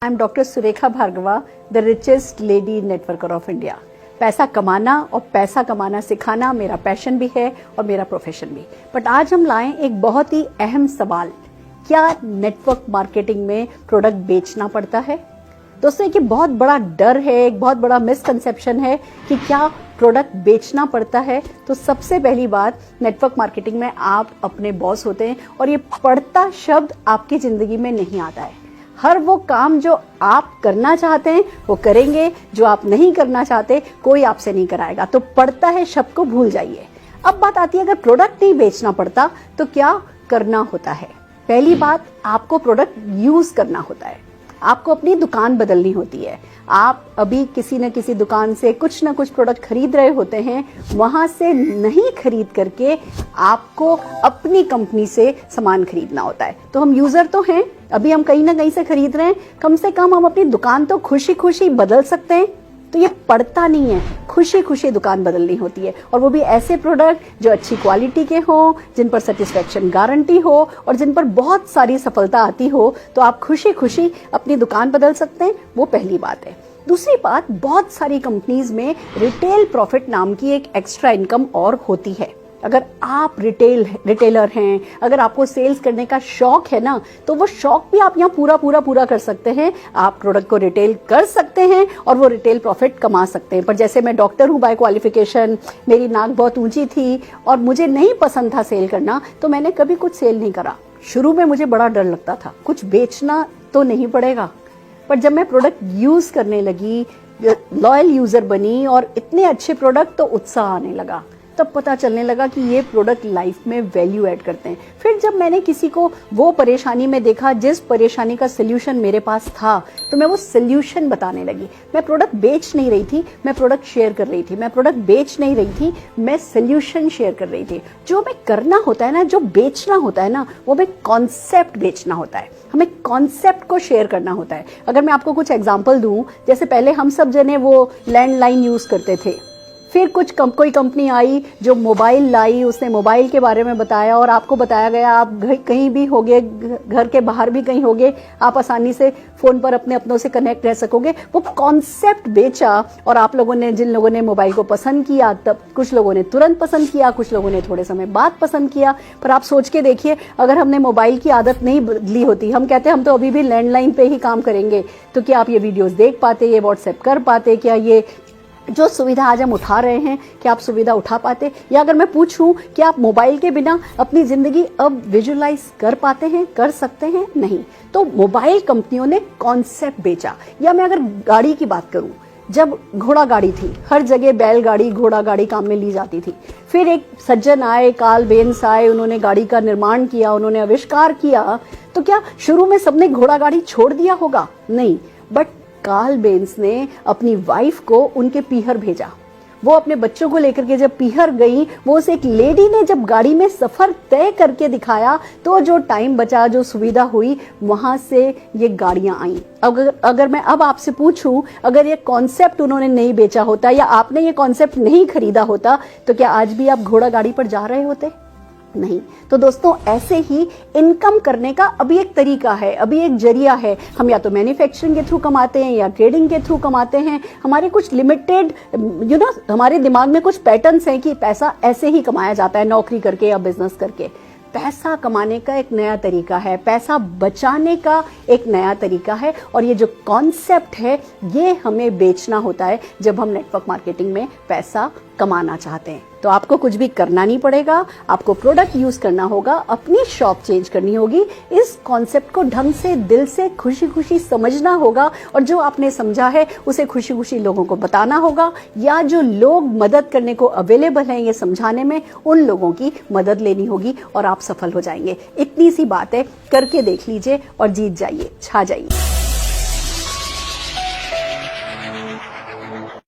I am doctor Surekha Bhargava, the richest lady networker of India. पैसा कमाना और पैसा कमाना सिखाना मेरा पैशन भी है और मेरा प्रोफेशन भी। बट आज हम लाएं एक बहुत ही अहम सवाल, क्या नेटवर्क मार्केटिंग में प्रोडक्ट बेचना पड़ता है? दोस्तों, एक बहुत बड़ा डर है, एक बहुत बड़ा मिसकंसेप्शन है कि क्या प्रोडक्ट बेचना पड़ता है। तो सबसे पहली बात, नेटवर्क मार्केटिंग में आप अपने बॉस होते हैं और ये पड़ता शब्द आपकी जिंदगी में नहीं आता है। हर वो काम जो आप करना चाहते हैं वो करेंगे, जो आप नहीं करना चाहते कोई आपसे नहीं कराएगा। तो पड़ता है शब्द को भूल जाइए। अब बात आती है, अगर प्रोडक्ट नहीं बेचना पड़ता तो क्या करना होता है? पहली बात, आपको प्रोडक्ट यूज करना होता है। आपको अपनी दुकान बदलनी होती है। आप अभी किसी न किसी दुकान से कुछ न कुछ प्रोडक्ट खरीद रहे होते हैं, वहां से नहीं खरीद करके आपको अपनी कंपनी से सामान खरीदना होता है। तो हम यूजर तो हैं, अभी हम कहीं ना कहीं से खरीद रहे हैं, कम से कम हम अपनी दुकान तो खुशी खुशी बदल सकते हैं। तो ये पड़ता नहीं है, खुशी खुशी दुकान बदलनी होती है, और वो भी ऐसे प्रोडक्ट जो अच्छी क्वालिटी के हो, जिन पर सेटिस्फेक्शन गारंटी हो और जिन पर बहुत सारी सफलता आती हो। तो आप खुशी खुशी अपनी दुकान बदल सकते हैं। वो पहली बात है। दूसरी बात, बहुत सारी कंपनीज में रिटेल प्रॉफिट नाम की एक एक्स्ट्रा इनकम और होती है। अगर आप रिटेलर हैं, अगर आपको सेल्स करने का शौक है ना, तो वो शौक भी आप यहाँ पूरा कर सकते हैं। आप प्रोडक्ट को रिटेल कर सकते हैं और वो रिटेल प्रॉफिट कमा सकते हैं। पर जैसे मैं डॉक्टर हूँ बाय क्वालिफिकेशन, मेरी नाक बहुत ऊंची थी और मुझे नहीं पसंद था सेल करना, तो मैंने कभी कुछ सेल नहीं करा। शुरू में मुझे बड़ा डर लगता था, कुछ बेचना तो नहीं पड़ेगा। पर जब मैं प्रोडक्ट यूज करने लगी, लॉयल यूजर बनी और इतने अच्छे प्रोडक्ट, तो उत्साह आने लगा। तब पता चलने लगा कि ये प्रोडक्ट लाइफ में वैल्यू ऐड करते हैं। फिर जब मैंने किसी को वो परेशानी में देखा जिस परेशानी का सोल्यूशन मेरे पास था, तो मैं वो सोल्यूशन बताने लगी। मैं प्रोडक्ट बेच नहीं रही थी, मैं प्रोडक्ट शेयर कर रही थी। मैं प्रोडक्ट बेच नहीं रही थी, मैं सोल्यूशन शेयर कर रही थी। जो हमें करना होता है ना, जो बेचना होता है ना, वो हमें कॉन्सेप्ट बेचना होता है। हमें कॉन्सेप्ट को शेयर करना होता है। अगर मैं आपको कुछ एग्जांपल दूं, जैसे पहले हम सब जने वो लैंडलाइन यूज करते थे, फिर कोई कंपनी आई जो मोबाइल लाई, उसने मोबाइल के बारे में बताया और आपको बताया गया आप कहीं भी होगे, घर के बाहर भी कहीं होगे, आप आसानी से फोन पर अपने अपनों से कनेक्ट रह सकोगे। वो कॉन्सेप्ट बेचा और आप लोगों ने, जिन लोगों ने मोबाइल को पसंद किया, तब कुछ लोगों ने तुरंत पसंद किया, कुछ लोगों ने थोड़े समय बाद पसंद किया। पर आप सोच के देखिए, अगर हमने मोबाइल की आदत नहीं बदली होती, हम कहते हैं हम तो अभी भी लैंडलाइन पे ही काम करेंगे, तो क्या आप ये वीडियोस देख पाते, ये व्हाट्सएप कर पाते, क्या ये जो सुविधा आज हम उठा रहे हैं, क्या आप सुविधा उठा पाते? या अगर मैं पूछूं कि आप मोबाइल के बिना अपनी जिंदगी अब विजुअलाइज कर पाते हैं, कर सकते हैं? नहीं। तो मोबाइल कंपनियों ने कॉन्सेप्ट बेचा। या मैं अगर गाड़ी की बात करूं, जब घोड़ा गाड़ी थी, हर जगह बैलगाड़ी, घोड़ा गाड़ी काम में ली जाती थी। फिर एक सज्जन आए, कार्ल बेंस आए, उन्होंने गाड़ी का निर्माण किया, उन्होंने आविष्कार किया। तो क्या शुरू में सबने घोड़ा गाड़ी छोड़ दिया होगा? नहीं। बट कार्ल बेंस ने अपनी वाइफ को उनके पीहर भेजा। वो अपने बच्चों को लेकर के जब पीहर गई, वो उस एक लेडी ने जब गाड़ी में सफर तय करके दिखाया, तो जो टाइम बचा, जो सुविधा हुई, वहां से ये गाड़ियां आई। अगर मैं अब आपसे पूछूं, अगर ये कॉन्सेप्ट उन्होंने नहीं बेचा होता या आपने ये कॉन्सेप्ट नहीं खरीदा होता, तो क्या आज भी आप घोड़ा गाड़ी पर जा रहे होते? नहीं। तो दोस्तों, ऐसे ही इनकम करने का अभी एक तरीका है, अभी एक जरिया है। हम या तो मैन्युफैक्चरिंग के थ्रू कमाते हैं या ट्रेडिंग के थ्रू कमाते हैं। हमारे कुछ लिमिटेड हमारे दिमाग में कुछ पैटर्न्स हैं कि पैसा ऐसे ही कमाया जाता है, नौकरी करके या बिजनेस करके। पैसा कमाने का एक नया तरीका है, पैसा बचाने का एक नया तरीका है, और ये जो कॉन्सेप्ट है, ये हमें बेचना होता है जब हम नेटवर्क मार्केटिंग में पैसा कमाना चाहते हैं। तो आपको कुछ भी करना नहीं पड़ेगा, आपको प्रोडक्ट यूज करना होगा, अपनी शॉप चेंज करनी होगी, इस कॉन्सेप्ट को ढंग से, दिल से, खुशी खुशी समझना होगा, और जो आपने समझा है उसे खुशी खुशी लोगों को बताना होगा, या जो लोग मदद करने को अवेलेबल हैं ये समझाने में, उन लोगों की मदद लेनी होगी और आप सफल हो जाएंगे। इतनी सी बात है, करके देख लीजिए और जीत जाइए, छा जाइए।